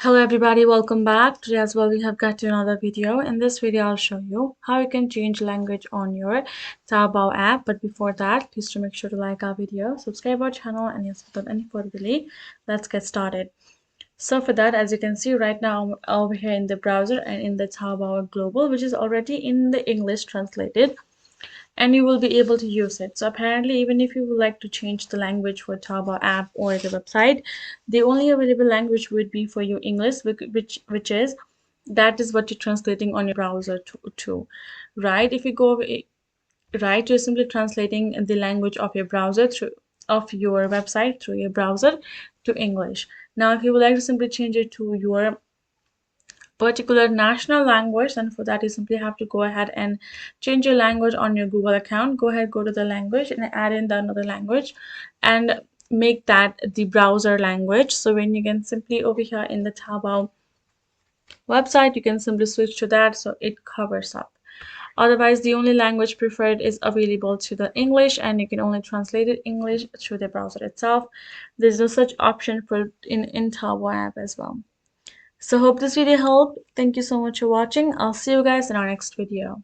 Hello everybody, welcome back. Today as well we have got to another video. In this video I'll show you how you can change language on your Taobao app. But before that, please do make sure to like our video, subscribe our channel, and yes, without any further delay, let's get started. So for that, as you can see right now, I'm over here in the browser and in the Taobao Global, which is already in the English translated, and you will be able to use it. So apparently, even if you would like to change the language for Taobao app or the website, the only available language would be for you English, which is that is what you're translating on your browser to, right? If you go right, you're simply translating the language of your browser through of your website through your browser to English. Now if you would like to simply change it to your particular national language, and for that you simply have to go ahead and change your language on your Google account. Go ahead, go to the language and add in the another language and make that the browser language. So when you can simply over here in the Taobao website, you can simply switch to that so it covers up. Otherwise, the only language preferred is available to the English, and you can only translate it English through the browser itself. There's no such option for in Taobao app as well. So hope this video helped. Thank you so much for watching. I'll see you guys in our next video.